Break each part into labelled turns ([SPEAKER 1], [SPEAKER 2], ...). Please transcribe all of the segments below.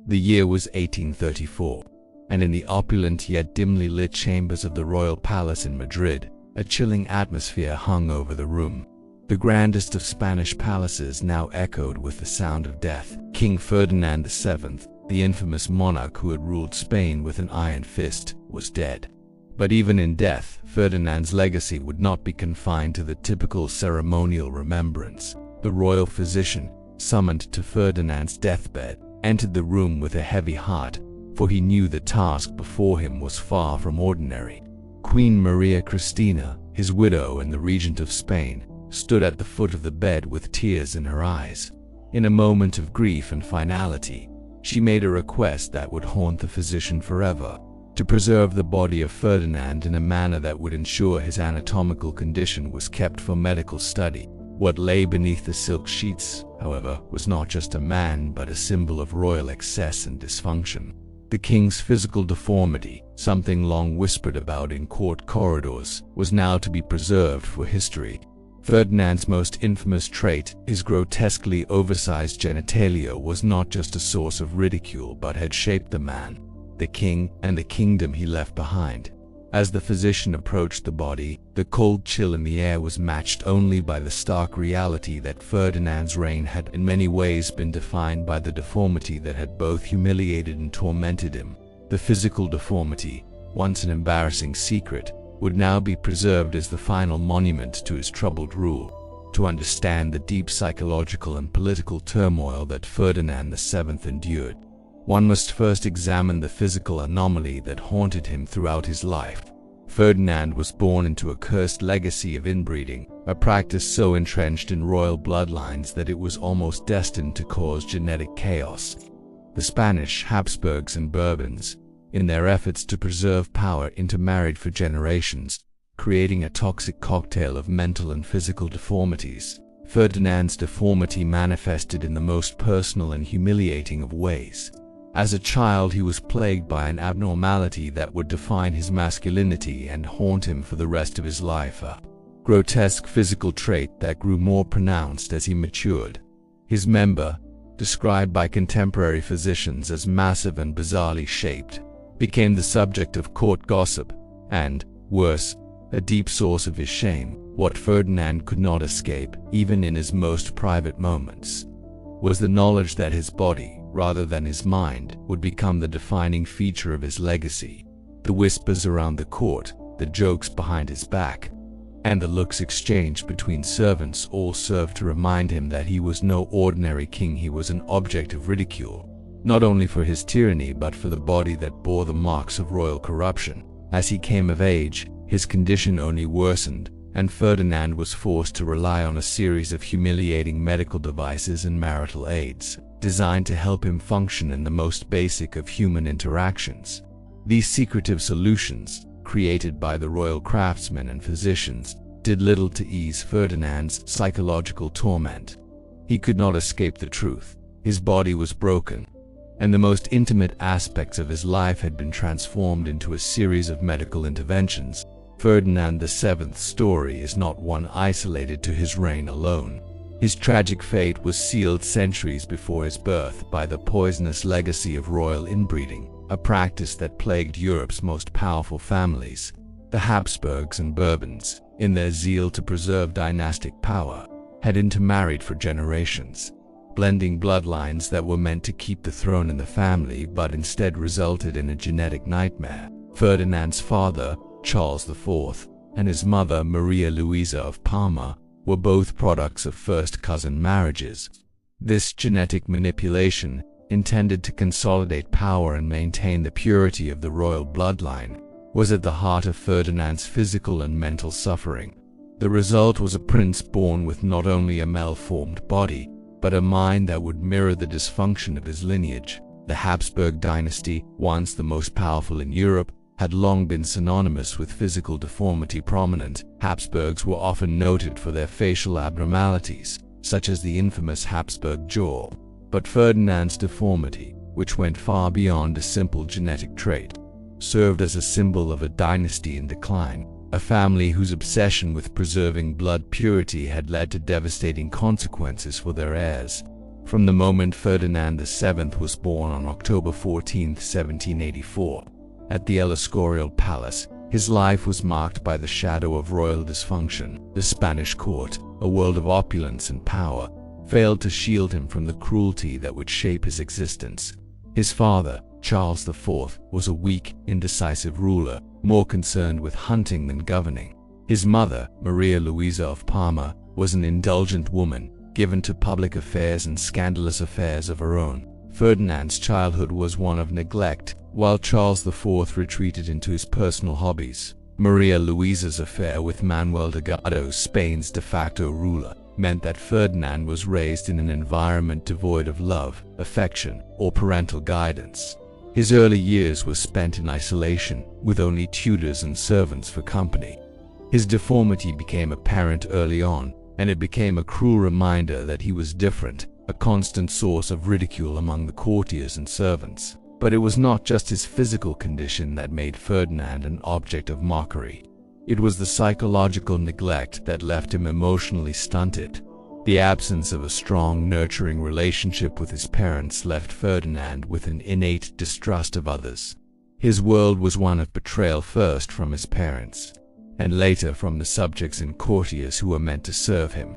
[SPEAKER 1] The year was 1834, and in the opulent yet dimly lit chambers of the royal palace in Madrid, a chilling atmosphere hung over the room. The grandest of Spanish palaces now echoed with the sound of death. King Ferdinand VII, the infamous monarch who had ruled Spain with an iron fist, was dead. But even in death, Ferdinand's legacy would not be confined to the typical ceremonial remembrance. The royal physician, summoned to Ferdinand's deathbed, entered the room with a heavy heart, for he knew the task before him was far from ordinary. Queen Maria Cristina, his widow and the regent of Spain, stood at the foot of the bed with tears in her eyes. In a moment of grief and finality, she made a request that would haunt the physician forever: to preserve the body of Ferdinand in a manner that would ensure his anatomical condition was kept for medical study. What lay beneath the silk sheets, however, was not just a man but a symbol of royal excess and dysfunction. The king's physical deformity, something long whispered about in court corridors, was now to be preserved for history. Ferdinand's most infamous trait, his grotesquely oversized genitalia, was not just a source of ridicule but had shaped the man, the king, and the kingdom he left behind. As the physician approached the body, the cold chill in the air was matched only by the stark reality that Ferdinand's reign had in many ways been defined by the deformity that had both humiliated and tormented him. The physical deformity, once an embarrassing secret, would now be preserved as the final monument to his troubled rule. To understand the deep psychological and political turmoil that Ferdinand VII endured, one must first examine the physical anomaly that haunted him throughout his life. Ferdinand was born into a cursed legacy of inbreeding, a practice so entrenched in royal bloodlines that it was almost destined to cause genetic chaos. The Spanish Habsburgs and Bourbons, in their efforts to preserve power, intermarried for generations, creating a toxic cocktail of mental and physical deformities. Ferdinand's deformity manifested in the most personal and humiliating of ways. As a child, he was plagued by an abnormality that would define his masculinity and haunt him for the rest of his life, a grotesque physical trait that grew more pronounced as he matured. His member, described by contemporary physicians as massive and bizarrely shaped, became the subject of court gossip and, worse, a deep source of his shame. What Ferdinand could not escape, even in his most private moments, was the knowledge that his body, rather than his mind, would become the defining feature of his legacy. The whispers around the court, the jokes behind his back, and the looks exchanged between servants all served to remind him that he was no ordinary king. He was an object of ridicule, not only for his tyranny but for the body that bore the marks of royal corruption. As he came of age, his condition only worsened, and Ferdinand was forced to rely on a series of humiliating medical devices and marital aids, designed to help him function in the most basic of human interactions. These secretive solutions, created by the royal craftsmen and physicians, did little to ease Ferdinand's psychological torment. He could not escape the truth. His body was broken, and the most intimate aspects of his life had been transformed into a series of medical interventions. Ferdinand VII's story is not one isolated to his reign alone. His tragic fate was sealed centuries before his birth by the poisonous legacy of royal inbreeding, a practice that plagued Europe's most powerful families. The Habsburgs and Bourbons, in their zeal to preserve dynastic power, had intermarried for generations, blending bloodlines that were meant to keep the throne in the family but instead resulted in a genetic nightmare. Ferdinand's father, Charles IV, and his mother, Maria Luisa of Parma, were both products of first-cousin marriages. This genetic manipulation, intended to consolidate power and maintain the purity of the royal bloodline, was at the heart of Ferdinand's physical and mental suffering. The result was a prince born with not only a malformed body, but a mind that would mirror the dysfunction of his lineage. The Habsburg dynasty, once the most powerful in Europe, had long been synonymous with physical deformity. Prominent Habsburgs were often noted for their facial abnormalities, such as the infamous Habsburg jaw. But Ferdinand's deformity, which went far beyond a simple genetic trait, served as a symbol of a dynasty in decline, a family whose obsession with preserving blood purity had led to devastating consequences for their heirs. From the moment Ferdinand VII was born on October 14, 1784, at the Escorial Palace, his life was marked by the shadow of royal dysfunction. The Spanish court, a world of opulence and power, failed to shield him from the cruelty that would shape his existence. His father, Charles IV, was a weak, indecisive ruler, more concerned with hunting than governing. His mother, Maria Louisa of Parma, was an indulgent woman, given to public affairs and scandalous affairs of her own. Ferdinand's childhood was one of neglect, while Charles IV retreated into his personal hobbies. Maria Louisa's affair with Manuel Delgado, Spain's de facto ruler, meant that Ferdinand was raised in an environment devoid of love, affection, or parental guidance. His early years were spent in isolation, with only tutors and servants for company. His deformity became apparent early on, and it became a cruel reminder that he was different, a constant source of ridicule among the courtiers and servants. But it was not just his physical condition that made Ferdinand an object of mockery. It was the psychological neglect that left him emotionally stunted. The absence of a strong, nurturing relationship with his parents left Ferdinand with an innate distrust of others. His world was one of betrayal, first from his parents, and later from the subjects and courtiers who were meant to serve him.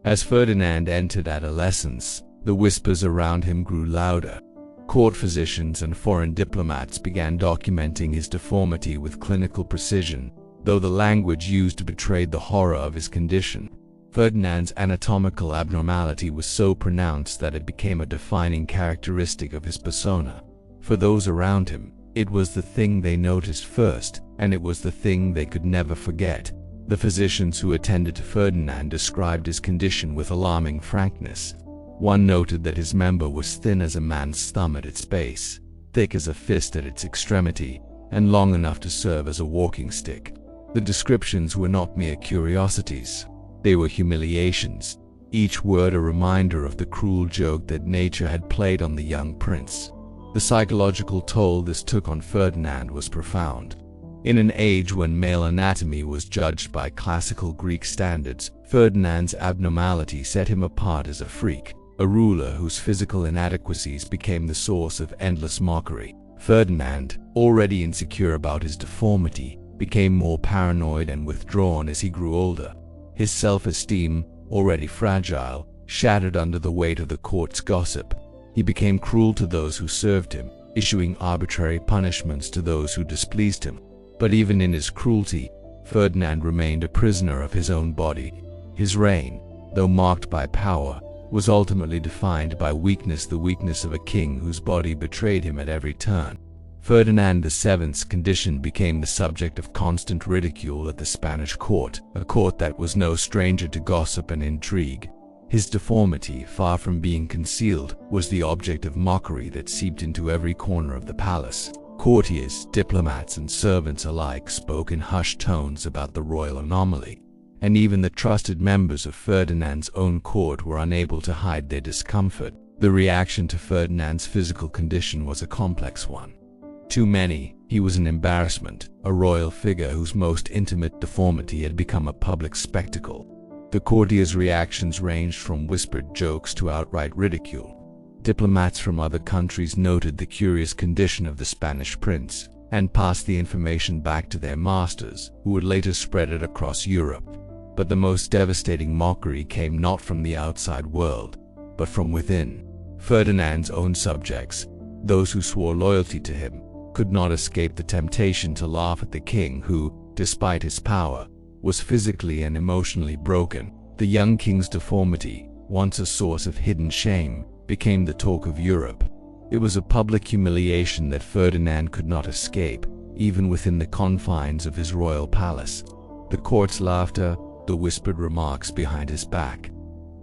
[SPEAKER 1] As Ferdinand entered adolescence, the whispers around him grew louder. Court physicians and foreign diplomats began documenting his deformity with clinical precision, though the language used betrayed the horror of his condition. Ferdinand's anatomical abnormality was so pronounced that it became a defining characteristic of his persona. For those around him, it was the thing they noticed first, and it was the thing they could never forget. The physicians who attended to Ferdinand described his condition with alarming frankness. One noted that his member was thin as a man's thumb at its base, thick as a fist at its extremity, and long enough to serve as a walking stick. The descriptions were not mere curiosities. They were humiliations, each word a reminder of the cruel joke that nature had played on the young prince. The psychological toll this took on Ferdinand was profound. In an age when male anatomy was judged by classical Greek standards, Ferdinand's abnormality set him apart as a freak, a ruler whose physical inadequacies became the source of endless mockery. Ferdinand, already insecure about his deformity, became more paranoid and withdrawn as he grew older. His self-esteem, already fragile, shattered under the weight of the court's gossip. He became cruel to those who served him, issuing arbitrary punishments to those who displeased him. But even in his cruelty, Ferdinand remained a prisoner of his own body. His reign, though marked by power, was ultimately defined by weakness, the weakness of a king whose body betrayed him at every turn. Ferdinand VII's condition became the subject of constant ridicule at the Spanish court, a court that was no stranger to gossip and intrigue. His deformity, far from being concealed, was the object of mockery that seeped into every corner of the palace. Courtiers, diplomats, and servants alike spoke in hushed tones about the royal anomaly, and even the trusted members of Ferdinand's own court were unable to hide their discomfort. The reaction to Ferdinand's physical condition was a complex one. To many, he was an embarrassment, a royal figure whose most intimate deformity had become a public spectacle. The courtiers' reactions ranged from whispered jokes to outright ridicule. Diplomats from other countries noted the curious condition of the Spanish prince, and passed the information back to their masters, who would later spread it across Europe. But the most devastating mockery came not from the outside world, but from within. Ferdinand's own subjects, those who swore loyalty to him, could not escape the temptation to laugh at the king who, despite his power, was physically and emotionally broken. The young king's deformity, once a source of hidden shame, became the talk of Europe. It was a public humiliation that Ferdinand could not escape, even within the confines of his royal palace. The court's laughter, the whispered remarks behind his back,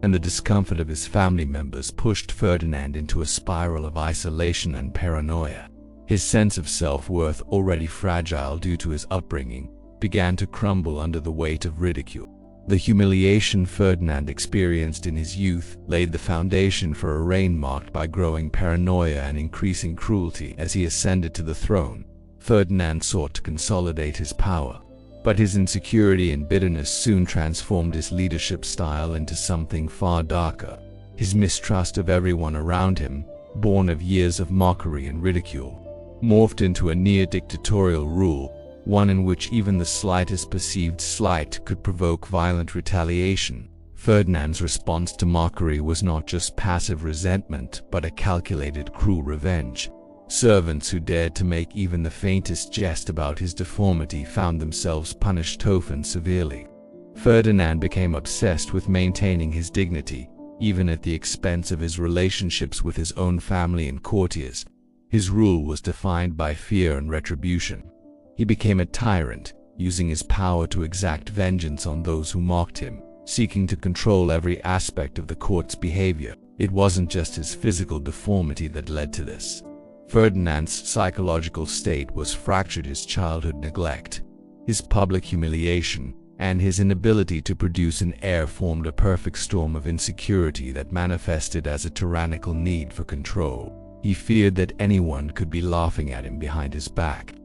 [SPEAKER 1] and the discomfort of his family members pushed Ferdinand into a spiral of isolation and paranoia. His sense of self-worth, already fragile due to his upbringing, began to crumble under the weight of ridicule. The humiliation Ferdinand experienced in his youth laid the foundation for a reign marked by growing paranoia and increasing cruelty. As he ascended to the throne, Ferdinand sought to consolidate his power, but his insecurity and bitterness soon transformed his leadership style into something far darker. His mistrust of everyone around him, born of years of mockery and ridicule, morphed into a near-dictatorial rule, one in which even the slightest perceived slight could provoke violent retaliation. Ferdinand's response to mockery was not just passive resentment, but a calculated, cruel revenge. Servants who dared to make even the faintest jest about his deformity found themselves punished often severely. Ferdinand became obsessed with maintaining his dignity, even at the expense of his relationships with his own family and courtiers. His rule was defined by fear and retribution. He became a tyrant, using his power to exact vengeance on those who mocked him, seeking to control every aspect of the court's behavior. It wasn't just his physical deformity that led to this. Ferdinand's psychological state was fractured. His childhood neglect, his public humiliation, and his inability to produce an heir formed a perfect storm of insecurity that manifested as a tyrannical need for control. He feared that anyone could be laughing at him behind his back,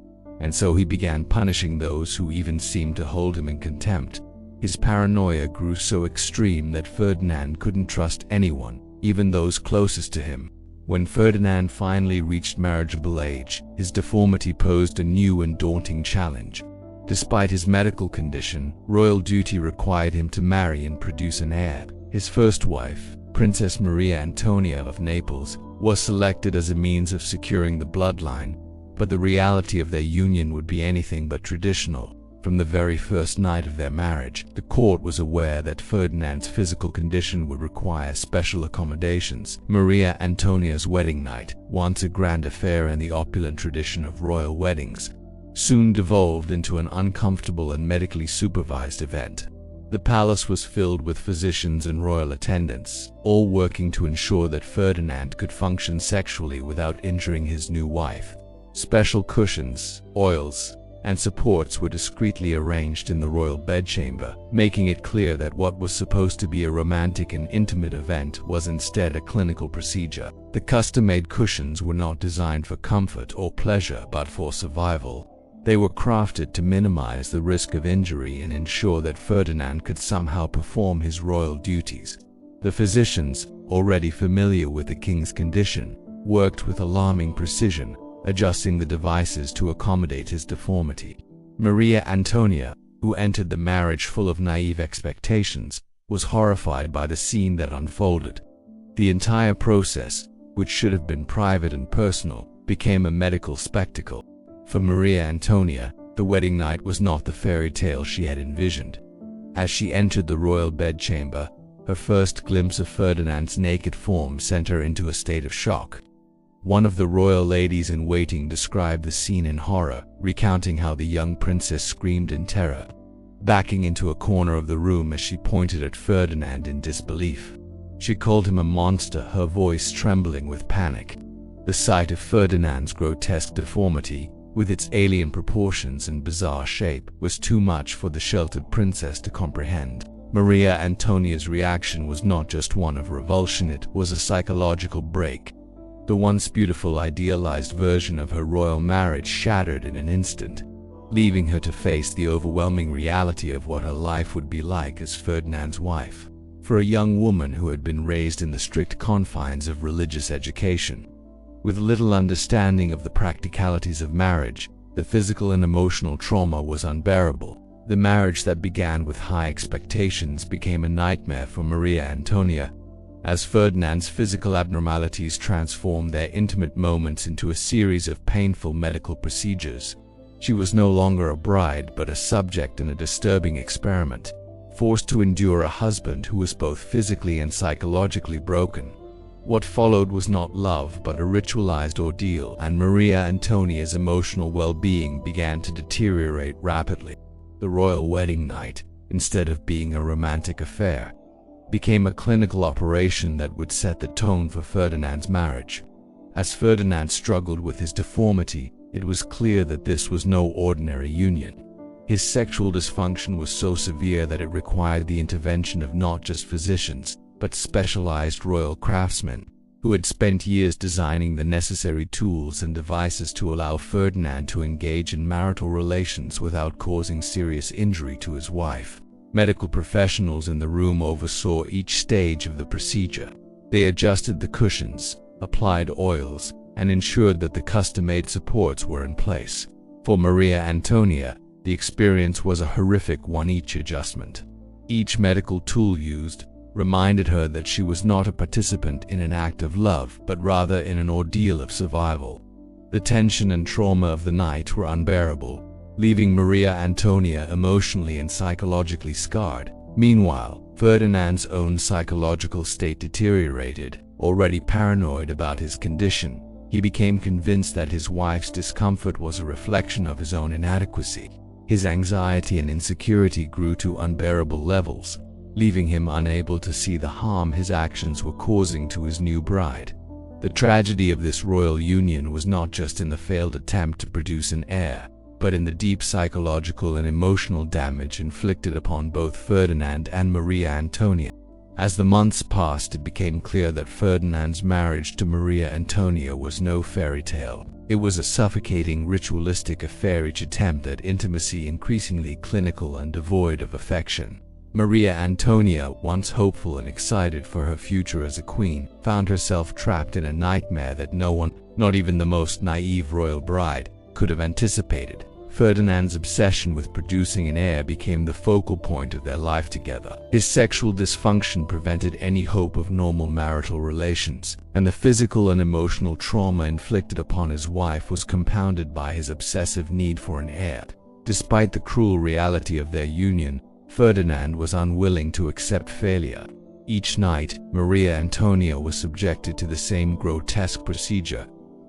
[SPEAKER 1] and so he began punishing those who even seemed to hold him in contempt. His paranoia grew so extreme that Ferdinand couldn't trust anyone, even those closest to him. When Ferdinand finally reached marriageable age, his deformity posed a new and daunting challenge. Despite his medical condition, royal duty required him to marry and produce an heir. His first wife, Princess Maria Antonia of Naples, was selected as a means of securing the bloodline, but the reality of their union would be anything but traditional. From the very first night of their marriage, the court was aware that Ferdinand's physical condition would require special accommodations. Maria Antonia's wedding night, once a grand affair in the opulent tradition of royal weddings, soon devolved into an uncomfortable and medically supervised event. The palace was filled with physicians and royal attendants, all working to ensure that Ferdinand could function sexually without injuring his new wife. Special cushions, oils, and supports were discreetly arranged in the royal bedchamber, making it clear that what was supposed to be a romantic and intimate event was instead a clinical procedure. The custom-made cushions were not designed for comfort or pleasure but for survival. They were crafted to minimize the risk of injury and ensure that Ferdinand could somehow perform his royal duties. The physicians, already familiar with the king's condition, worked with alarming precision, adjusting the devices to accommodate his deformity. Maria Antonia, who entered the marriage full of naive expectations, was horrified by the scene that unfolded. The entire process, which should have been private and personal, became a medical spectacle. For Maria Antonia, the wedding night was not the fairy tale she had envisioned. As she entered the royal bedchamber, her first glimpse of Ferdinand's naked form sent her into a state of shock. One of the royal ladies in waiting described the scene in horror, recounting how the young princess screamed in terror, backing into a corner of the room as she pointed at Ferdinand in disbelief. She called him a monster, her voice trembling with panic. The sight of Ferdinand's grotesque deformity, with its alien proportions and bizarre shape, was too much for the sheltered princess to comprehend. Maria Antonia's reaction was not just one of revulsion, it was a psychological break. The once beautiful idealized version of her royal marriage shattered in an instant, leaving her to face the overwhelming reality of what her life would be like as Ferdinand's wife. For a young woman who had been raised in the strict confines of religious education, with little understanding of the practicalities of marriage, the physical and emotional trauma was unbearable. The marriage that began with high expectations became a nightmare for Maria Antonia, as Ferdinand's physical abnormalities transformed their intimate moments into a series of painful medical procedures. She was no longer a bride but a subject in a disturbing experiment, forced to endure a husband who was both physically and psychologically broken. What followed was not love but a ritualized ordeal, and Maria Antonia's emotional well-being began to deteriorate rapidly. The royal wedding night, instead of being a romantic affair, became a clinical operation that would set the tone for Ferdinand's marriage. As Ferdinand struggled with his deformity, it was clear that this was no ordinary union. His sexual dysfunction was so severe that it required the intervention of not just physicians, but specialized royal craftsmen, who had spent years designing the necessary tools and devices to allow Ferdinand to engage in marital relations without causing serious injury to his wife. Medical professionals in the room oversaw each stage of the procedure, They adjusted the cushions, applied oils, and ensured that the custom-made supports were in place. For Maria Antonia, the experience was a horrific one. Each adjustment, each medical tool used, reminded her that she was not a participant in an act of love, but rather in an ordeal of survival. The tension and trauma of the night were unbearable, leaving Maria Antonia emotionally and psychologically scarred. Meanwhile, Ferdinand's own psychological state deteriorated. Already paranoid about his condition, he became convinced that his wife's discomfort was a reflection of his own inadequacy. His anxiety and insecurity grew to unbearable levels, leaving him unable to see the harm his actions were causing to his new bride. The tragedy of this royal union was not just in the failed attempt to produce an heir, but in the deep psychological and emotional damage inflicted upon both Ferdinand and Maria Antonia. As the months passed, it became clear that Ferdinand's marriage to Maria Antonia was no fairy tale. It was a suffocating, ritualistic affair, each attempt at intimacy increasingly clinical and devoid of affection. Maria Antonia, once hopeful and excited for her future as a queen, found herself trapped in a nightmare that no one, not even the most naive royal bride, could have anticipated. Ferdinand's obsession with producing an heir became the focal point of their life together. His sexual dysfunction prevented any hope of normal marital relations, and the physical and emotional trauma inflicted upon his wife was compounded by his obsessive need for an heir. Despite the cruel reality of their union, Ferdinand was unwilling to accept failure. Each night, Maria Antonia was subjected to the same grotesque procedure: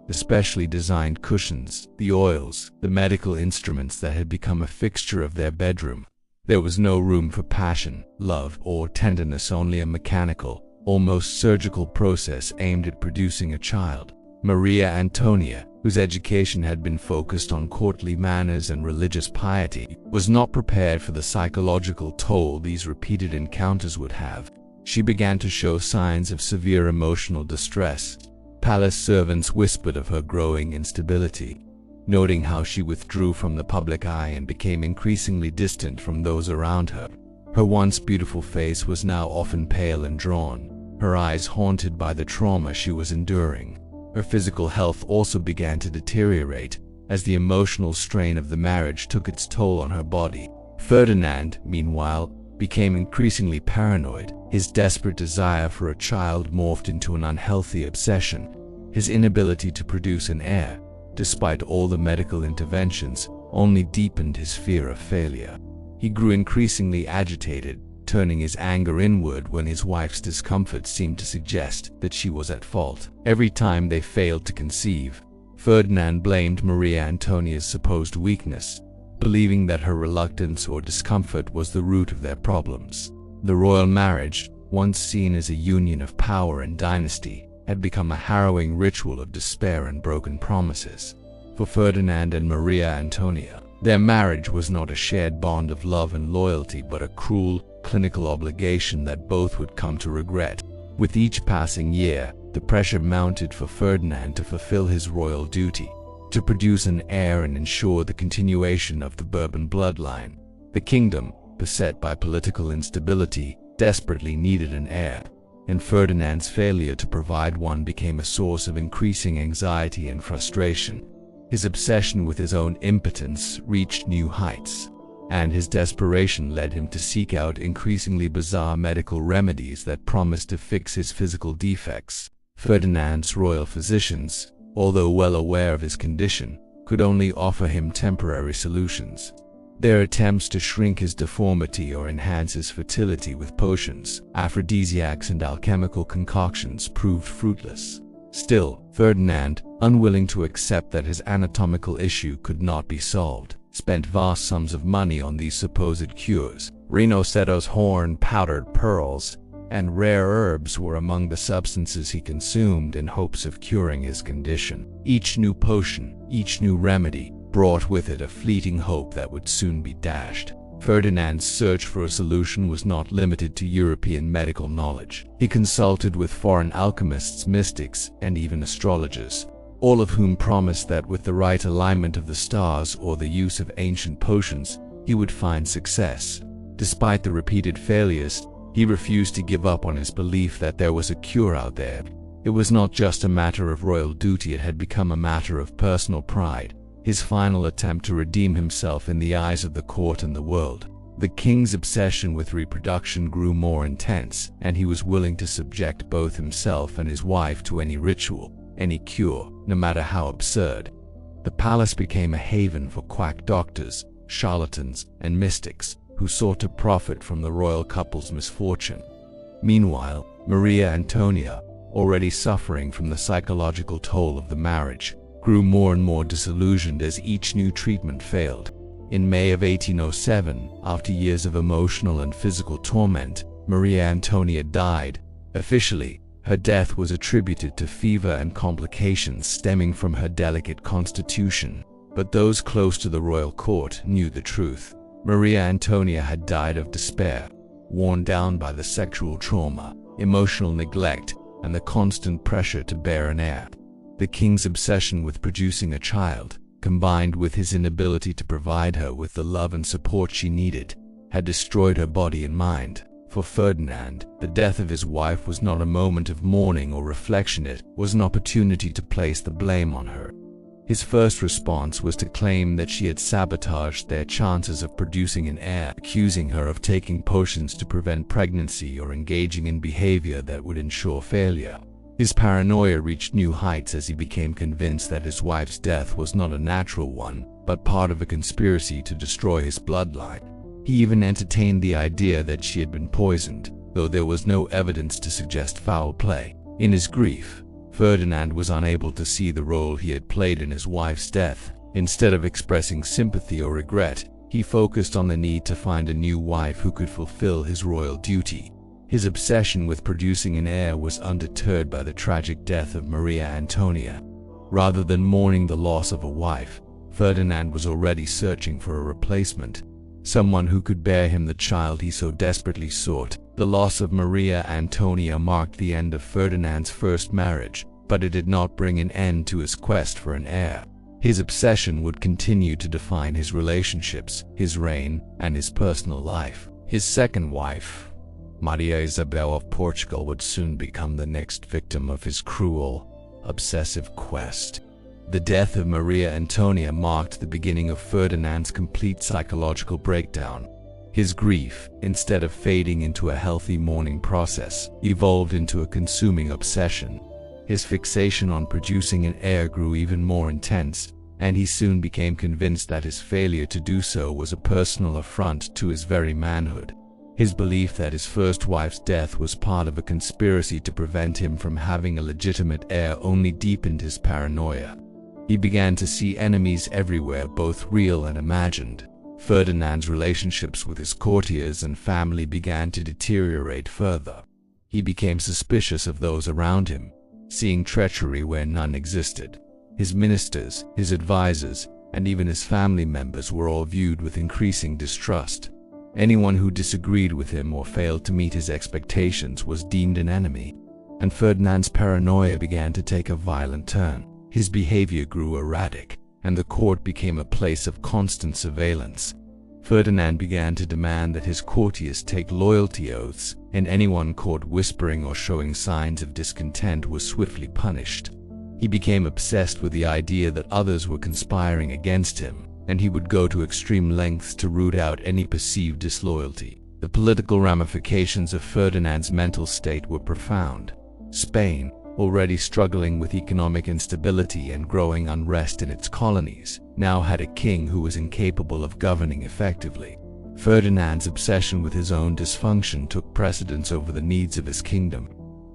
[SPEAKER 1] the specially designed cushions, the oils, the medical instruments that had become a fixture of their bedroom. There was no room for passion, love, or tenderness, only a mechanical, almost surgical process aimed at producing a child. Maria Antonia, whose education had been focused on courtly manners and religious piety, was not prepared for the psychological toll these repeated encounters would have. She began to show signs of severe emotional distress. Palace servants whispered of her growing instability, noting how she withdrew from the public eye and became increasingly distant from those around her. Her once beautiful face was now often pale and drawn, her eyes haunted by the trauma she was enduring. Her physical health also began to deteriorate, as the emotional strain of the marriage took its toll on her body. Ferdinand, meanwhile, became increasingly paranoid. His desperate desire for a child morphed into an unhealthy obsession. His inability to produce an heir, despite all the medical interventions, only deepened his fear of failure. He grew increasingly agitated, turning his anger inward when his wife's discomfort seemed to suggest that she was at fault. Every time they failed to conceive, Ferdinand blamed Maria Antonia's supposed weakness, believing that her reluctance or discomfort was the root of their problems. The royal marriage, once seen as a union of power and dynasty, had become a harrowing ritual of despair and broken promises. For Ferdinand and Maria Antonia, their marriage was not a shared bond of love and loyalty, but a cruel, clinical obligation that both would come to regret. With each passing year, the pressure mounted for Ferdinand to fulfill his royal duty, to produce an heir and ensure the continuation of the Bourbon bloodline. The kingdom, beset by political instability, desperately needed an heir, and Ferdinand's failure to provide one became a source of increasing anxiety and frustration. His obsession with his own impotence reached new heights, and his desperation led him to seek out increasingly bizarre medical remedies that promised to fix his physical defects. Ferdinand's royal physicians, although well aware of his condition, could only offer him temporary solutions. Their attempts to shrink his deformity or enhance his fertility with potions, aphrodisiacs, and alchemical concoctions proved fruitless. Still, Ferdinand, unwilling to accept that his anatomical issue could not be solved, spent vast sums of money on these supposed cures. Rhinoceros horn, powdered pearls, and rare herbs were among the substances he consumed in hopes of curing his condition. Each new potion, each new remedy, brought with it a fleeting hope that would soon be dashed. Ferdinand's search for a solution was not limited to European medical knowledge. He consulted with foreign alchemists, mystics, and even astrologers, all of whom promised that with the right alignment of the stars or the use of ancient potions, he would find success. Despite the repeated failures, He refused to give up on his belief that there was a cure out there. It was not just a matter of royal duty, it had become a matter of personal pride, his final attempt to redeem himself in the eyes of the court and the world. The king's obsession with reproduction grew more intense, and he was willing to subject both himself and his wife to any ritual, any cure, no matter how absurd. The palace became a haven for quack doctors, charlatans, and mystics who sought to profit from the royal couple's misfortune. Meanwhile, Maria Antonia, already suffering from the psychological toll of the marriage, grew more and more disillusioned as each new treatment failed. In May of 1807, after years of emotional and physical torment, Maria Antonia died. Officially, her death was attributed to fever and complications stemming from her delicate constitution, but those close to the royal court knew the truth. Maria Antonia had died of despair, worn down by the sexual trauma, emotional neglect, and the constant pressure to bear an heir. The king's obsession with producing a child, combined with his inability to provide her with the love and support she needed, had destroyed her body and mind. For Ferdinand, the death of his wife was not a moment of mourning or reflection, it was an opportunity to place the blame on her. His first response was to claim that she had sabotaged their chances of producing an heir, accusing her of taking potions to prevent pregnancy or engaging in behavior that would ensure failure. His paranoia reached new heights as he became convinced that his wife's death was not a natural one, but part of a conspiracy to destroy his bloodline. He even entertained the idea that she had been poisoned, though there was no evidence to suggest foul play. In his grief, Ferdinand was unable to see the role he had played in his wife's death. Instead of expressing sympathy or regret, he focused on the need to find a new wife who could fulfill his royal duty. His obsession with producing an heir was undeterred by the tragic death of Maria Antonia. Rather than mourning the loss of a wife, Ferdinand was already searching for a replacement, someone who could bear him the child he so desperately sought. The loss of Maria Antonia marked the end of Ferdinand's first marriage, but it did not bring an end to his quest for an heir. His obsession would continue to define his relationships, his reign, and his personal life. His second wife, Maria Isabel of Portugal, would soon become the next victim of his cruel, obsessive quest. The death of Maria Antonia marked the beginning of Ferdinand's complete psychological breakdown. His grief, instead of fading into a healthy mourning process, evolved into a consuming obsession. His fixation on producing an heir grew even more intense, and he soon became convinced that his failure to do so was a personal affront to his very manhood. His belief that his first wife's death was part of a conspiracy to prevent him from having a legitimate heir only deepened his paranoia. He began to see enemies everywhere, both real and imagined. Ferdinand's relationships with his courtiers and family began to deteriorate further. He became suspicious of those around him, seeing treachery where none existed. His ministers, his advisors, and even his family members were all viewed with increasing distrust. Anyone who disagreed with him or failed to meet his expectations was deemed an enemy, and Ferdinand's paranoia began to take a violent turn. His behavior grew erratic, and the court became a place of constant surveillance. Ferdinand began to demand that his courtiers take loyalty oaths, and anyone caught whispering or showing signs of discontent was swiftly punished. He became obsessed with the idea that others were conspiring against him, and he would go to extreme lengths to root out any perceived disloyalty. The political ramifications of Ferdinand's mental state were profound. Spain, already struggling with economic instability and growing unrest in its colonies, now had a king who was incapable of governing effectively. Ferdinand's obsession with his own dysfunction took precedence over the needs of his kingdom.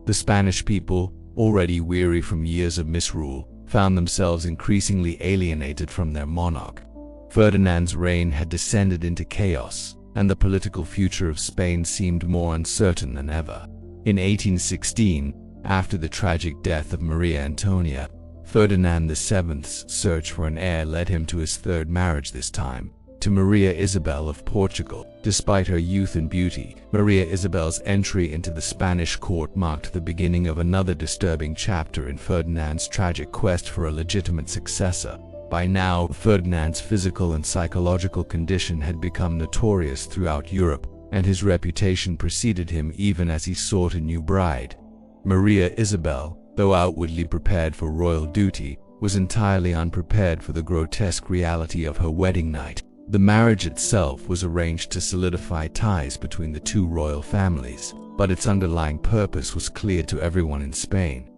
[SPEAKER 1] The Spanish people, already weary from years of misrule, found themselves increasingly alienated from their monarch. Ferdinand's reign had descended into chaos, and the political future of Spain seemed more uncertain than ever. In 1816, after the tragic death of Maria Antonia, Ferdinand VII's search for an heir led him to his third marriage, this time to Maria Isabel of Portugal. Despite her youth and beauty, Maria Isabel's entry into the Spanish court marked the beginning of another disturbing chapter in Ferdinand's tragic quest for a legitimate successor. By now, Ferdinand's physical and psychological condition had become notorious throughout Europe, and his reputation preceded him even as he sought a new bride. Maria Isabel, though outwardly prepared for royal duty, was entirely unprepared for the grotesque reality of her wedding night. The marriage itself was arranged to solidify ties between the two royal families, but its underlying purpose was clear to everyone in Spain.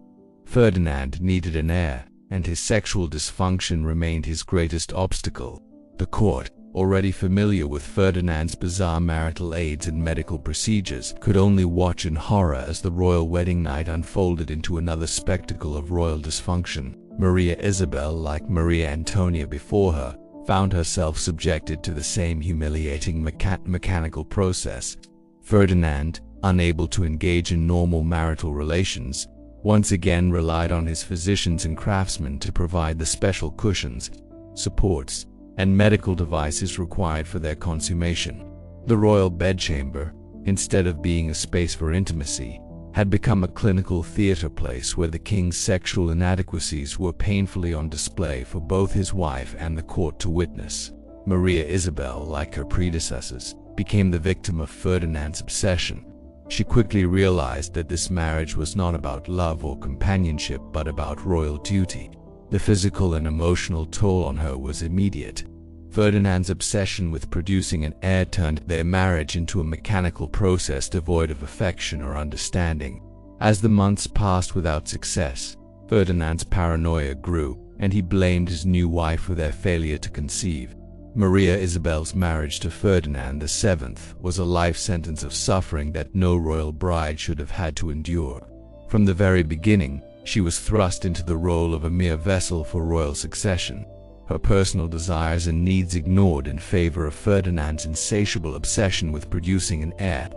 [SPEAKER 1] Ferdinand needed an heir, and his sexual dysfunction remained his greatest obstacle. The court, already familiar with Ferdinand's bizarre marital aids and medical procedures, could only watch in horror as the royal wedding night unfolded into another spectacle of royal dysfunction. Maria Isabel, like Maria Antonia before her, found herself subjected to the same humiliating mechanical process. Ferdinand, unable to engage in normal marital relations, once again relied on his physicians and craftsmen to provide the special cushions, supports, and medical devices required for their consummation. The royal bedchamber, instead of being a space for intimacy, had become a clinical theater place where the king's sexual inadequacies were painfully on display for both his wife and the court to witness. Maria Isabel, like her predecessors, became the victim of Ferdinand's obsession. She quickly realized that this marriage was not about love or companionship but about royal duty. The physical and emotional toll on her was immediate. Ferdinand's obsession with producing an heir turned their marriage into a mechanical process devoid of affection or understanding. As the months passed without success, Ferdinand's paranoia grew, and he blamed his new wife for their failure to conceive. Maria Isabel's marriage to Ferdinand VII was a life sentence of suffering that no royal bride should have had to endure. From the very beginning, she was thrust into the role of a mere vessel for royal succession, her personal desires and needs ignored in favor of Ferdinand's insatiable obsession with producing an heir.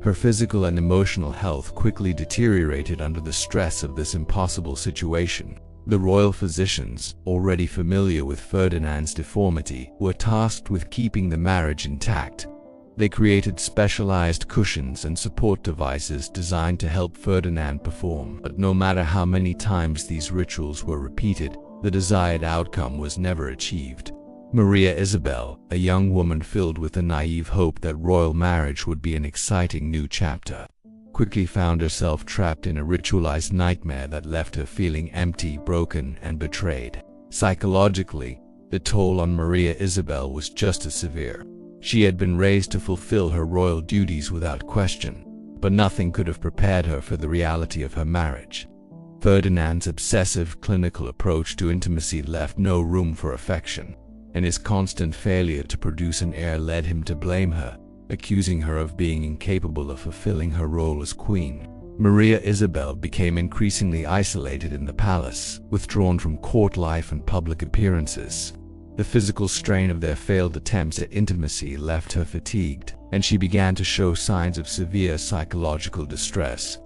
[SPEAKER 1] Her physical and emotional health quickly deteriorated under the stress of this impossible situation. The royal physicians, already familiar with Ferdinand's deformity, were tasked with keeping the marriage intact. They created specialized cushions and support devices designed to help Ferdinand perform, but no matter how many times these rituals were repeated, the desired outcome was never achieved. Maria Isabel, a young woman filled with the naive hope that royal marriage would be an exciting new chapter, quickly found herself trapped in a ritualized nightmare that left her feeling empty, broken, and betrayed. Psychologically, the toll on Maria Isabel was just as severe. She had been raised to fulfill her royal duties without question, but nothing could have prepared her for the reality of her marriage. Ferdinand's obsessive clinical approach to intimacy left no room for affection, and his constant failure to produce an heir led him to blame her, accusing her of being incapable of fulfilling her role as queen. Maria Isabel became increasingly isolated in the palace, withdrawn from court life and public appearances. The physical strain of their failed attempts at intimacy left her fatigued, and she began to show signs of severe psychological distress.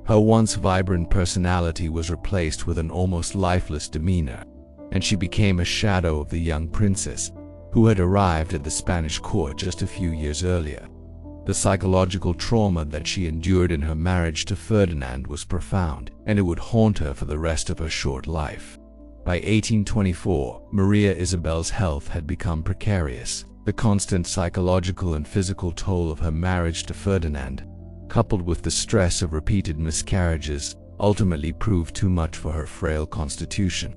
[SPEAKER 1] Her once vibrant personality was replaced with an almost lifeless demeanor, and she became a shadow of the young princess who had arrived at the Spanish court just a few years earlier. The psychological trauma that she endured in her marriage to Ferdinand was profound, and it would haunt her for the rest of her short life. By 1824, Maria Isabel's health had become precarious. The constant psychological and physical toll of her marriage to Ferdinand, coupled with the stress of repeated miscarriages, ultimately proved too much for her frail constitution.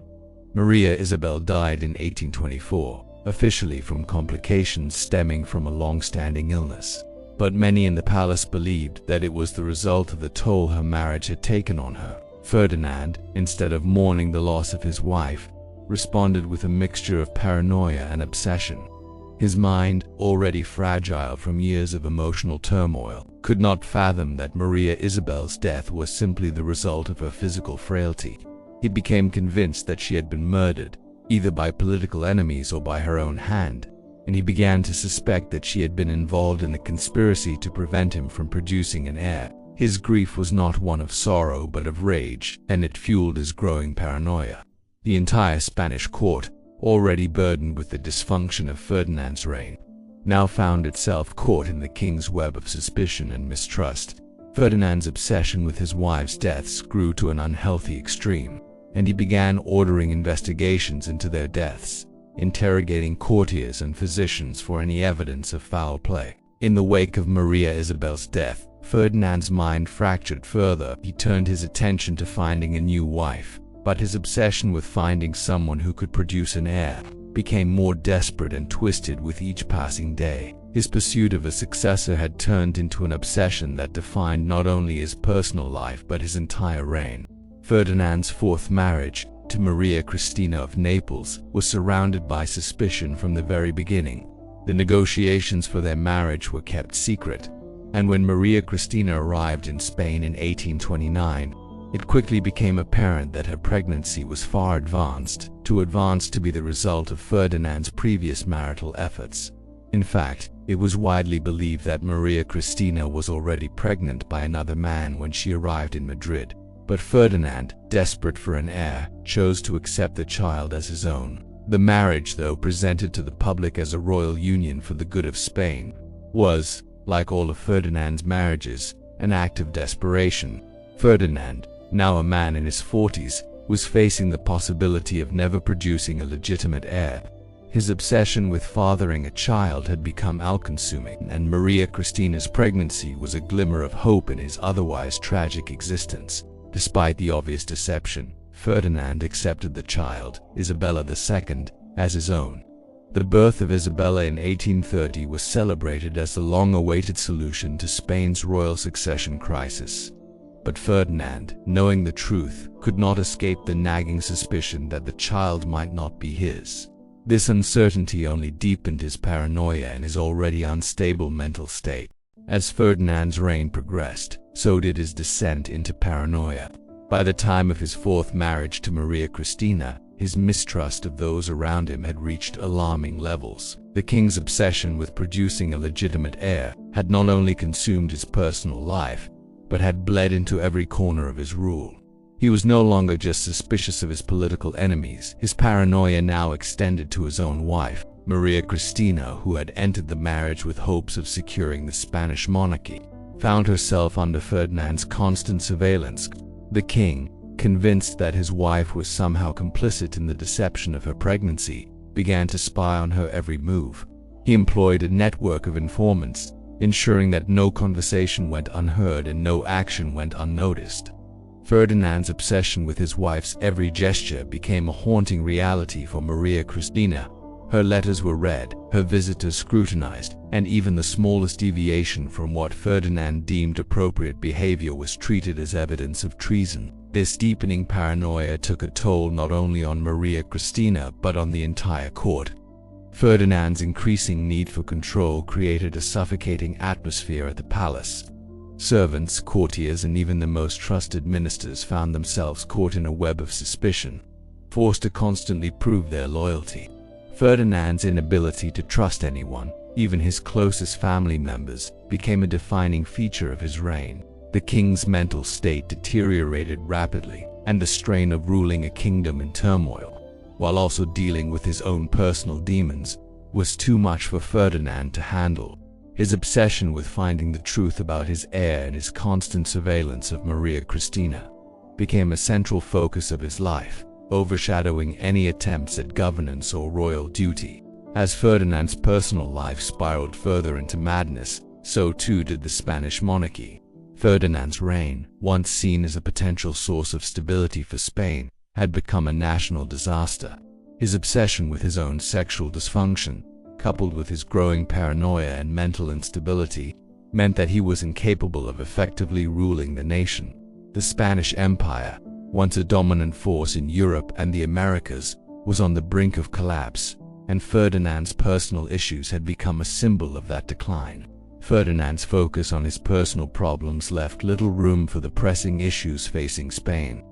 [SPEAKER 1] Maria Isabel died in 1824, officially from complications stemming from a long-standing illness. But many in the palace believed that it was the result of the toll her marriage had taken on her. Ferdinand, instead of mourning the loss of his wife, responded with a mixture of paranoia and obsession. His mind, already fragile from years of emotional turmoil, could not fathom that Maria Isabel's death was simply the result of her physical frailty. He became convinced that she had been murdered, either by political enemies or by her own hand, and he began to suspect that she had been involved in a conspiracy to prevent him from producing an heir. His grief was not one of sorrow but of rage, and it fueled his growing paranoia. The entire Spanish court, already burdened with the dysfunction of Ferdinand's reign, now found itself caught in the king's web of suspicion and mistrust. Ferdinand's obsession with his wife's deaths grew to an unhealthy extreme, and he began ordering investigations into their deaths, interrogating courtiers and physicians for any evidence of foul play. In the wake of Maria Isabel's death, Ferdinand's mind fractured further. He turned his attention to finding a new wife, but his obsession with finding someone who could produce an heir became more desperate and twisted with each passing day. His pursuit of a successor had turned into an obsession that defined not only his personal life but his entire reign. Ferdinand's fourth marriage, to Maria Cristina of Naples, was surrounded by suspicion from the very beginning. The negotiations for their marriage were kept secret, and when Maria Cristina arrived in Spain in 1829, it quickly became apparent that her pregnancy was far advanced, too advanced to be the result of Ferdinand's previous marital efforts. In fact, it was widely believed that Maria Cristina was already pregnant by another man when she arrived in Madrid. But Ferdinand, desperate for an heir, chose to accept the child as his own. The marriage, though presented to the public as a royal union for the good of Spain, was, like all of Ferdinand's marriages, an act of desperation. Ferdinand, now a man in his 40s, was facing the possibility of never producing a legitimate heir. His obsession with fathering a child had become all-consuming, and Maria Cristina's pregnancy was a glimmer of hope in his otherwise tragic existence. Despite the obvious deception, Ferdinand accepted the child, Isabella II, as his own. The birth of Isabella in 1830 was celebrated as the long-awaited solution to Spain's royal succession crisis. But Ferdinand, knowing the truth, could not escape the nagging suspicion that the child might not be his. This uncertainty only deepened his paranoia and his already unstable mental state. As Ferdinand's reign progressed, so did his descent into paranoia. By the time of his fourth marriage to Maria Cristina, his mistrust of those around him had reached alarming levels. The king's obsession with producing a legitimate heir had not only consumed his personal life, but had bled into every corner of his rule. He was no longer just suspicious of his political enemies. His paranoia now extended to his own wife, Maria Cristina, who had entered the marriage with hopes of securing the Spanish monarchy, found herself under Ferdinand's constant surveillance. The king, convinced that his wife was somehow complicit in the deception of her pregnancy, began to spy on her every move. He employed a network of informants, ensuring that no conversation went unheard and no action went unnoticed. Ferdinand's obsession with his wife's every gesture became a haunting reality for Maria Cristina. Her letters were read, her visitors scrutinized, and even the smallest deviation from what Ferdinand deemed appropriate behavior was treated as evidence of treason. This deepening paranoia took a toll not only on Maria Cristina but on the entire court. Ferdinand's increasing need for control created a suffocating atmosphere at the palace. Servants, courtiers, and even the most trusted ministers found themselves caught in a web of suspicion, forced to constantly prove their loyalty. Ferdinand's inability to trust anyone, even his closest family members, became a defining feature of his reign. The king's mental state deteriorated rapidly, and the strain of ruling a kingdom in turmoil, while also dealing with his own personal demons, was too much for Ferdinand to handle. His obsession with finding the truth about his heir and his constant surveillance of Maria Cristina became a central focus of his life, overshadowing any attempts at governance or royal duty. As Ferdinand's personal life spiraled further into madness, so too did the Spanish monarchy. Ferdinand's reign, once seen as a potential source of stability for Spain, had become a national disaster. His obsession with his own sexual dysfunction, coupled with his growing paranoia and mental instability, meant that he was incapable of effectively ruling the nation. The Spanish Empire, once a dominant force in Europe and the Americas, was on the brink of collapse, and Ferdinand's personal issues had become a symbol of that decline. Ferdinand's focus on his personal problems left little room for the pressing issues facing Spain.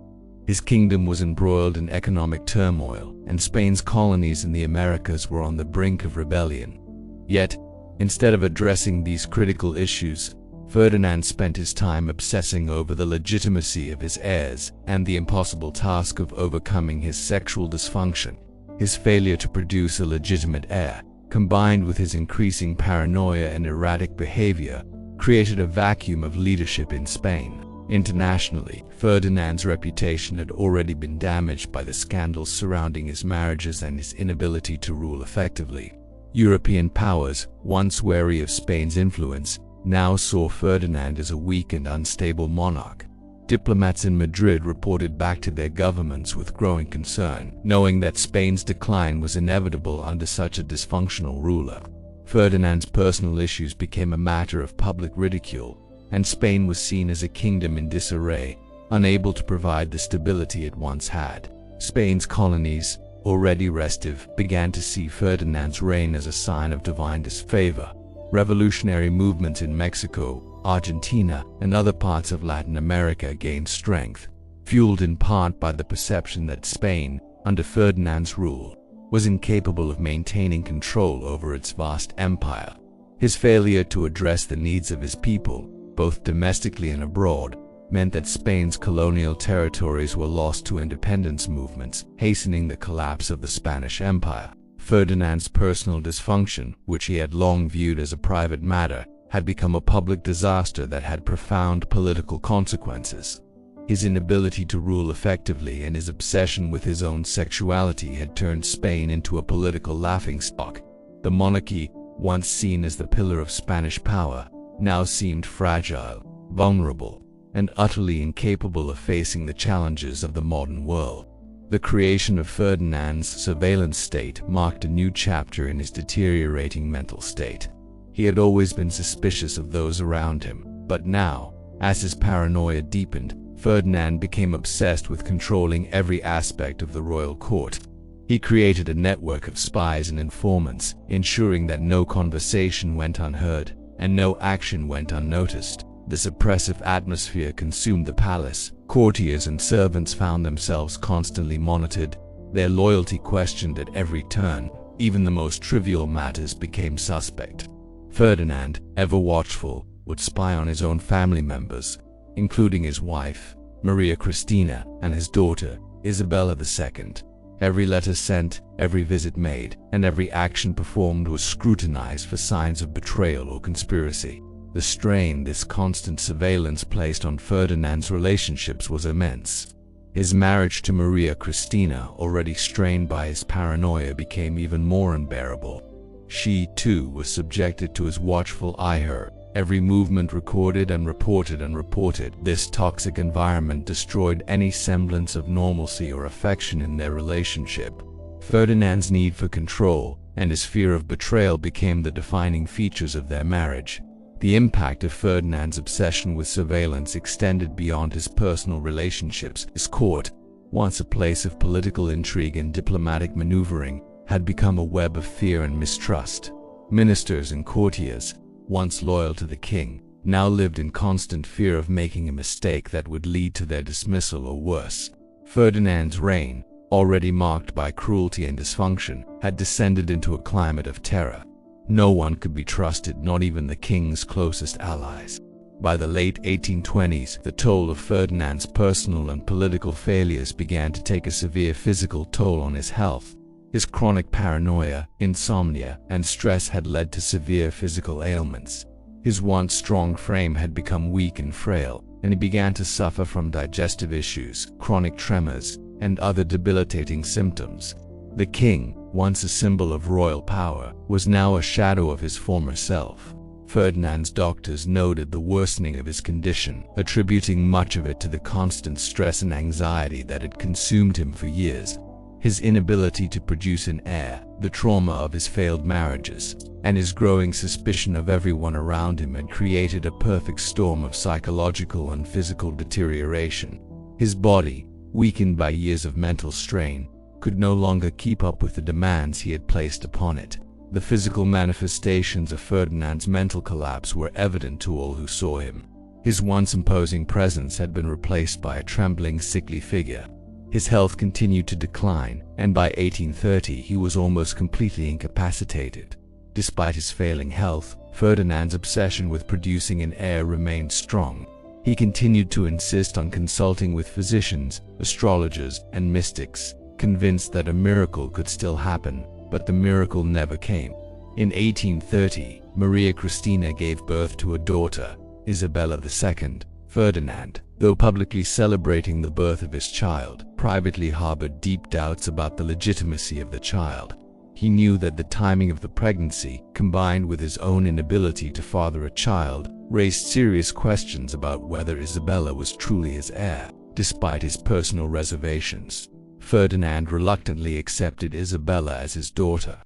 [SPEAKER 1] His kingdom was embroiled in economic turmoil, and Spain's colonies in the Americas were on the brink of rebellion. Yet, instead of addressing these critical issues, Ferdinand spent his time obsessing over the legitimacy of his heirs and the impossible task of overcoming his sexual dysfunction. His failure to produce a legitimate heir, combined with his increasing paranoia and erratic behavior, created a vacuum of leadership in Spain. Internationally, Ferdinand's reputation had already been damaged by the scandals surrounding his marriages and his inability to rule effectively. European powers, once wary of Spain's influence, now saw Ferdinand as a weak and unstable monarch. Diplomats in Madrid reported back to their governments with growing concern, knowing that Spain's decline was inevitable under such a dysfunctional ruler. Ferdinand's personal issues became a matter of public ridicule, and Spain was seen as a kingdom in disarray, unable to provide the stability it once had. Spain's colonies, already restive, began to see Ferdinand's reign as a sign of divine disfavor. Revolutionary movements in Mexico, Argentina, and other parts of Latin America gained strength, fueled in part by the perception that Spain, under Ferdinand's rule, was incapable of maintaining control over its vast empire. His failure to address the needs of his people, both domestically and abroad, meant that Spain's colonial territories were lost to independence movements, hastening the collapse of the Spanish Empire. Ferdinand's personal dysfunction, which he had long viewed as a private matter, had become a public disaster that had profound political consequences. His inability to rule effectively and his obsession with his own sexuality had turned Spain into a political laughingstock. The monarchy, once seen as the pillar of Spanish power, now seemed fragile, vulnerable, and utterly incapable of facing the challenges of the modern world. The creation of Ferdinand's surveillance state marked a new chapter in his deteriorating mental state. He had always been suspicious of those around him, but now, as his paranoia deepened, Ferdinand became obsessed with controlling every aspect of the royal court. He created a network of spies and informants, ensuring that no conversation went unheard and no action went unnoticed. This oppressive atmosphere consumed the palace. Courtiers and servants found themselves constantly monitored, their loyalty questioned at every turn. Even the most trivial matters became suspect. Ferdinand, ever watchful, would spy on his own family members, including his wife, Maria Cristina, and his daughter, Isabella II. Every letter sent, every visit made, and every action performed was scrutinized for signs of betrayal or conspiracy. The strain this constant surveillance placed on Ferdinand's relationships was immense. His marriage to Maria Cristina, already strained by his paranoia, became even more unbearable. She, too, was subjected to his watchful eye, every movement recorded and reported. This toxic environment destroyed any semblance of normalcy or affection in their relationship. Ferdinand's need for control and his fear of betrayal became the defining features of their marriage. The impact of Ferdinand's obsession with surveillance extended beyond his personal relationships. His court, once a place of political intrigue and diplomatic maneuvering, had become a web of fear and mistrust. Ministers and courtiers, once loyal to the king, now lived in constant fear of making a mistake that would lead to their dismissal or worse. Ferdinand's reign, already marked by cruelty and dysfunction, had descended into a climate of terror. No one could be trusted, not even the king's closest allies. By the late 1820s, the toll of Ferdinand's personal and political failures began to take a severe physical toll on his health. His chronic paranoia, insomnia, and stress had led to severe physical ailments. His once strong frame had become weak and frail, and he began to suffer from digestive issues, chronic tremors, and other debilitating symptoms. The king, once a symbol of royal power, was now a shadow of his former self. Ferdinand's doctors noted the worsening of his condition, attributing much of it to the constant stress and anxiety that had consumed him for years. His inability to produce an heir, the trauma of his failed marriages, and his growing suspicion of everyone around him had created a perfect storm of psychological and physical deterioration. His body, weakened by years of mental strain, could no longer keep up with the demands he had placed upon it. The physical manifestations of Ferdinand's mental collapse were evident to all who saw him. His once imposing presence had been replaced by a trembling, sickly figure. His health continued to decline, and by 1830 he was almost completely incapacitated. Despite his failing health, Ferdinand's obsession with producing an heir remained strong. He continued to insist on consulting with physicians, astrologers, and mystics, convinced that a miracle could still happen, but the miracle never came. In 1830, Maria Cristina gave birth to a daughter, Isabella II. Ferdinand, though publicly celebrating the birth of his child, privately harbored deep doubts about the legitimacy of the child. He knew that the timing of the pregnancy, combined with his own inability to father a child, raised serious questions about whether Isabella was truly his heir, despite his personal reservations. Ferdinand reluctantly accepted Isabella as his daughter.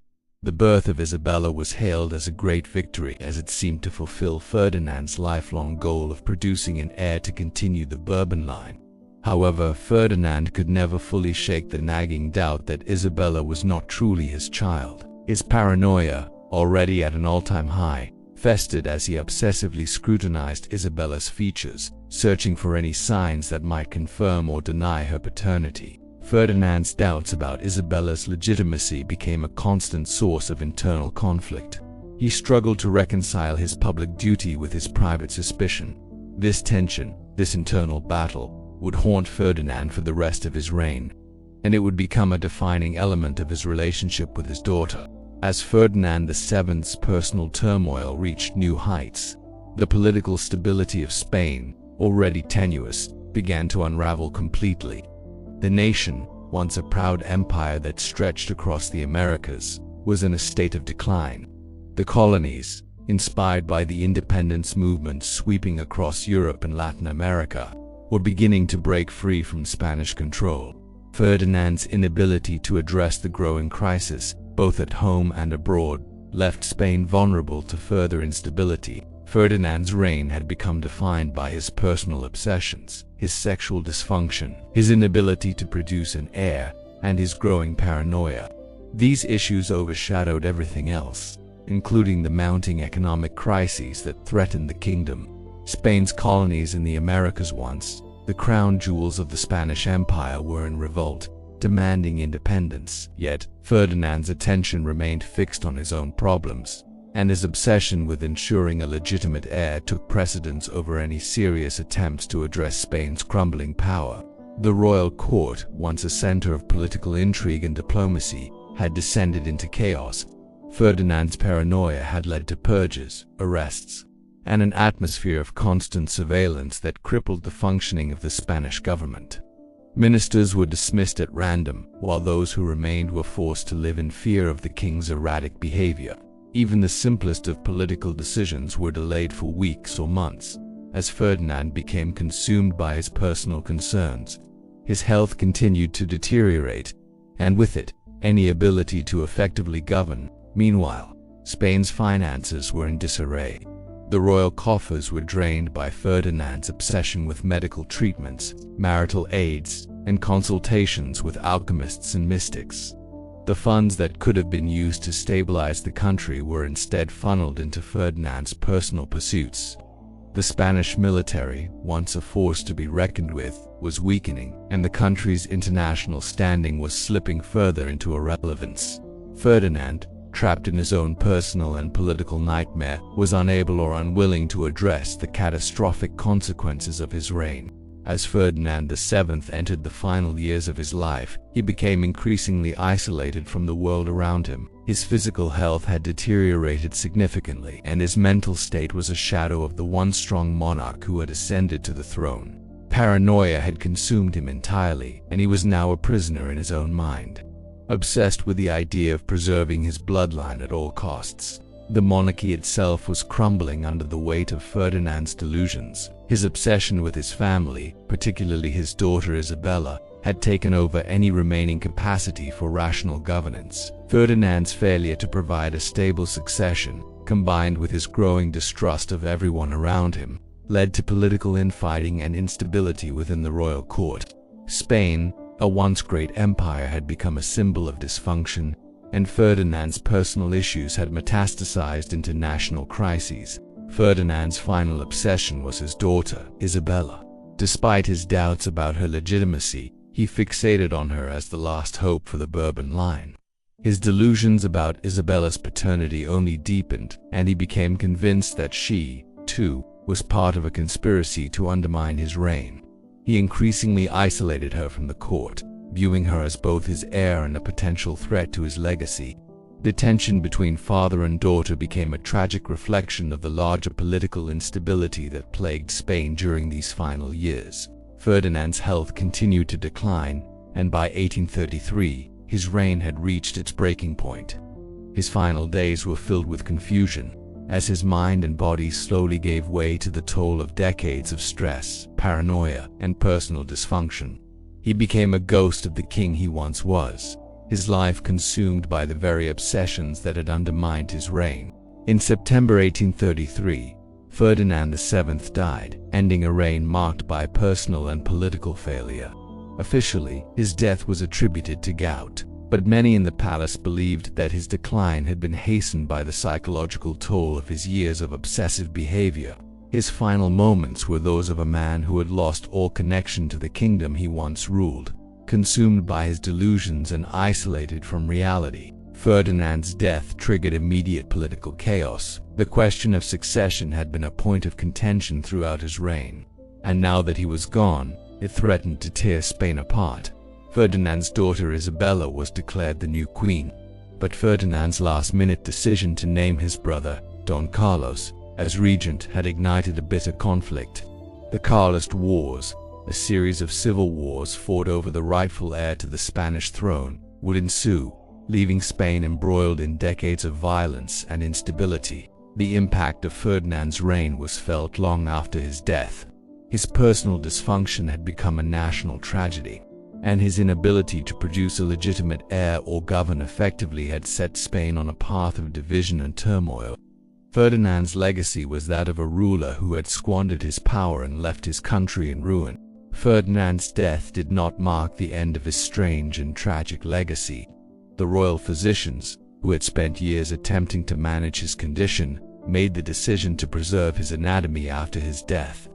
[SPEAKER 1] The birth of Isabella was hailed as a great victory, as it seemed to fulfill Ferdinand's lifelong goal of producing an heir to continue the Bourbon line. However, Ferdinand could never fully shake the nagging doubt that Isabella was not truly his child. His paranoia, already at an all-time high, festered as he obsessively scrutinized Isabella's features, searching for any signs that might confirm or deny her paternity. Ferdinand's doubts about Isabella's legitimacy became a constant source of internal conflict. He struggled to reconcile his public duty with his private suspicion. This tension, this internal battle, would haunt Ferdinand for the rest of his reign, and it would become a defining element of his relationship with his daughter. As Ferdinand VII's personal turmoil reached new heights, the political stability of Spain, already tenuous, began to unravel completely. The nation, once a proud empire that stretched across the Americas, was in a state of decline. The colonies, inspired by the independence movement sweeping across Europe and Latin America, were beginning to break free from Spanish control. Ferdinand's inability to address the growing crisis, both at home and abroad, left Spain vulnerable to further instability. Ferdinand's reign had become defined by his personal obsessions, his sexual dysfunction, his inability to produce an heir, and his growing paranoia. These issues overshadowed everything else, including the mounting economic crises that threatened the kingdom. Spain's colonies in the Americas, once the crown jewels of the Spanish Empire, were in revolt, demanding independence. Yet, Ferdinand's attention remained fixed on his own problems, and his obsession with ensuring a legitimate heir took precedence over any serious attempts to address Spain's crumbling power. The royal court, once a center of political intrigue and diplomacy, had descended into chaos. Ferdinand's paranoia had led to purges, arrests, and an atmosphere of constant surveillance that crippled the functioning of the Spanish government. Ministers were dismissed at random, while those who remained were forced to live in fear of the king's erratic behavior. Even the simplest of political decisions were delayed for weeks or months, as Ferdinand became consumed by his personal concerns. His health continued to deteriorate, and with it, any ability to effectively govern. Meanwhile, Spain's finances were in disarray. The royal coffers were drained by Ferdinand's obsession with medical treatments, marital aids, and consultations with alchemists and mystics. The funds that could have been used to stabilize the country were instead funneled into Ferdinand's personal pursuits. The Spanish military, once a force to be reckoned with, was weakening, and the country's international standing was slipping further into irrelevance. Ferdinand, trapped in his own personal and political nightmare, was unable or unwilling to address the catastrophic consequences of his reign. As Ferdinand VII entered the final years of his life, he became increasingly isolated from the world around him. His physical health had deteriorated significantly, and his mental state was a shadow of the once strong monarch who had ascended to the throne. Paranoia had consumed him entirely, and he was now a prisoner in his own mind, obsessed with the idea of preserving his bloodline at all costs. The monarchy itself was crumbling under the weight of Ferdinand's delusions. His obsession with his family, particularly his daughter Isabella, had taken over any remaining capacity for rational governance. Ferdinand's failure to provide a stable succession, combined with his growing distrust of everyone around him, led to political infighting and instability within the royal court. Spain, a once great empire, had become a symbol of dysfunction, and Ferdinand's personal issues had metastasized into national crises. Ferdinand's final obsession was his daughter, Isabella. Despite his doubts about her legitimacy, he fixated on her as the last hope for the Bourbon line. His delusions about Isabella's paternity only deepened, and he became convinced that she, too, was part of a conspiracy to undermine his reign. He increasingly isolated her from the court, viewing her as both his heir and a potential threat to his legacy. The tension between father and daughter became a tragic reflection of the larger political instability that plagued Spain during these final years. Ferdinand's health continued to decline, and by 1833, his reign had reached its breaking point. His final days were filled with confusion, as his mind and body slowly gave way to the toll of decades of stress, paranoia, and personal dysfunction. He became a ghost of the king he once was, his life consumed by the very obsessions that had undermined his reign. In September 1833, Ferdinand VII died, ending a reign marked by personal and political failure. Officially, his death was attributed to gout, but many in the palace believed that his decline had been hastened by the psychological toll of his years of obsessive behavior. His final moments were those of a man who had lost all connection to the kingdom he once ruled, consumed by his delusions and isolated from reality. Ferdinand's death triggered immediate political chaos. The question of succession had been a point of contention throughout his reign, and now that he was gone, it threatened to tear Spain apart. Ferdinand's daughter Isabella was declared the new queen, but Ferdinand's last-minute decision to name his brother, Don Carlos, as regent had ignited a bitter conflict. The Carlist Wars, a series of civil wars fought over the rightful heir to the Spanish throne, would ensue, leaving Spain embroiled in decades of violence and instability. The impact of Ferdinand's reign was felt long after his death. His personal dysfunction had become a national tragedy, and his inability to produce a legitimate heir or govern effectively had set Spain on a path of division and turmoil. Ferdinand's legacy was that of a ruler who had squandered his power and left his country in ruin. Ferdinand's death did not mark the end of his strange and tragic legacy. The royal physicians, who had spent years attempting to manage his condition, made the decision to preserve his anatomy after his death.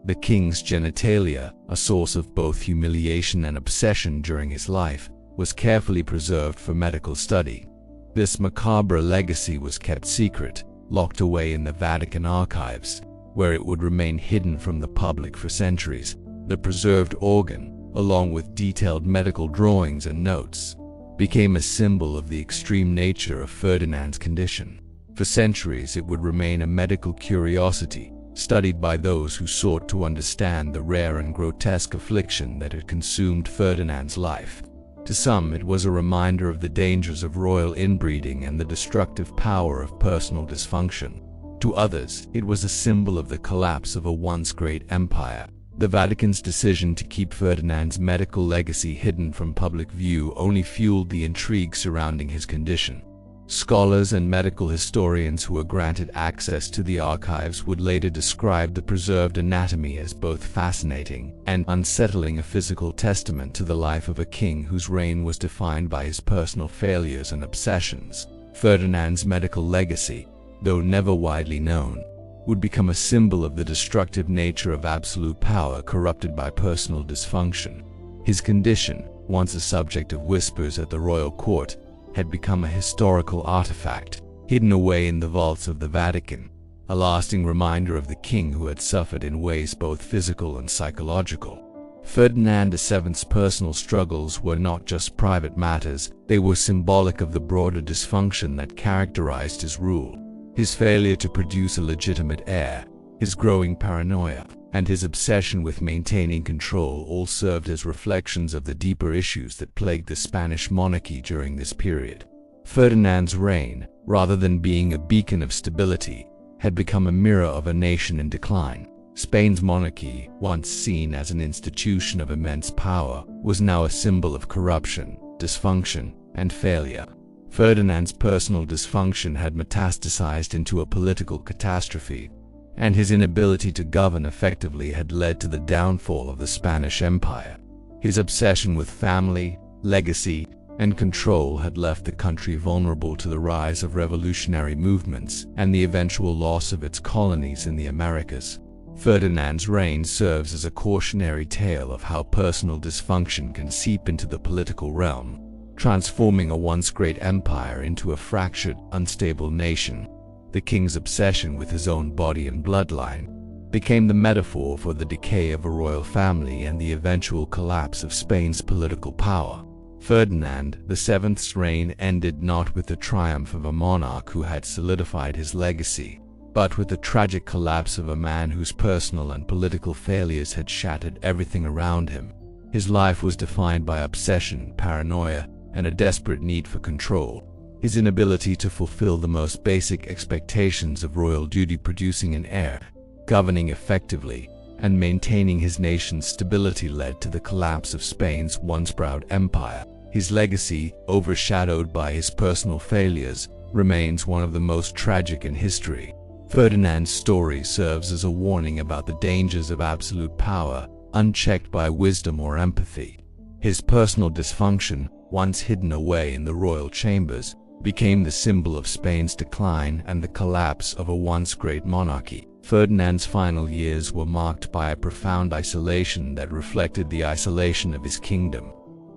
[SPEAKER 1] The king's genitalia, a source of both humiliation and obsession during his life, was carefully preserved for medical study. This macabre legacy was kept secret, locked away in the Vatican archives, where it would remain hidden from the public for centuries. The preserved organ, along with detailed medical drawings and notes, became a symbol of the extreme nature of Ferdinand's condition. For centuries it would remain a medical curiosity, studied by those who sought to understand the rare and grotesque affliction that had consumed Ferdinand's life. To some, it was a reminder of the dangers of royal inbreeding and the destructive power of personal dysfunction. To others, it was a symbol of the collapse of a once great empire. The Vatican's decision to keep Ferdinand's medical legacy hidden from public view only fueled the intrigue surrounding his condition. Scholars and medical historians who were granted access to the archives would later describe the preserved anatomy as both fascinating and unsettling, a physical testament to the life of a king whose reign was defined by his personal failures and obsessions. Ferdinand's medical legacy, though never widely known, would become a symbol of the destructive nature of absolute power corrupted by personal dysfunction. His condition, once a subject of whispers at the royal court, had become a historical artifact, hidden away in the vaults of the Vatican, a lasting reminder of the king who had suffered in ways both physical and psychological. Ferdinand VII's personal struggles were not just private matters, they were symbolic of the broader dysfunction that characterized his rule. His failure to produce a legitimate heir, his growing paranoia, and his obsession with maintaining control all served as reflections of the deeper issues that plagued the Spanish monarchy during this period. Ferdinand's reign, rather than being a beacon of stability, had become a mirror of a nation in decline. Spain's monarchy, once seen as an institution of immense power, was now a symbol of corruption, dysfunction, and failure. Ferdinand's personal dysfunction had metastasized into a political catastrophe, and his inability to govern effectively had led to the downfall of the Spanish Empire. His obsession with family, legacy, and control had left the country vulnerable to the rise of revolutionary movements and the eventual loss of its colonies in the Americas. Ferdinand's reign serves as a cautionary tale of how personal dysfunction can seep into the political realm, transforming a once great empire into a fractured, unstable nation. The king's obsession with his own body and bloodline became the metaphor for the decay of a royal family and the eventual collapse of Spain's political power. Ferdinand VII's reign ended not with the triumph of a monarch who had solidified his legacy, but with the tragic collapse of a man whose personal and political failures had shattered everything around him. His life was defined by obsession, paranoia, and a desperate need for control. His inability to fulfill the most basic expectations of royal duty, producing an heir, governing effectively, and maintaining his nation's stability, led to the collapse of Spain's once proud empire. His legacy, overshadowed by his personal failures, remains one of the most tragic in history. Ferdinand's story serves as a warning about the dangers of absolute power, unchecked by wisdom or empathy. His personal dysfunction, once hidden away in the royal chambers, became the symbol of Spain's decline and the collapse of a once great monarchy. Ferdinand's final years were marked by a profound isolation that reflected the isolation of his kingdom.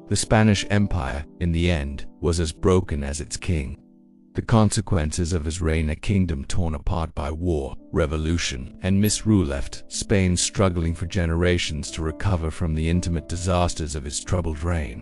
[SPEAKER 1] The Spanish Empire, in the end, was as broken as its king. The consequences of his reign, a kingdom torn apart by war, revolution, and misrule, left Spain struggling for generations to recover from the intimate disasters of his troubled reign.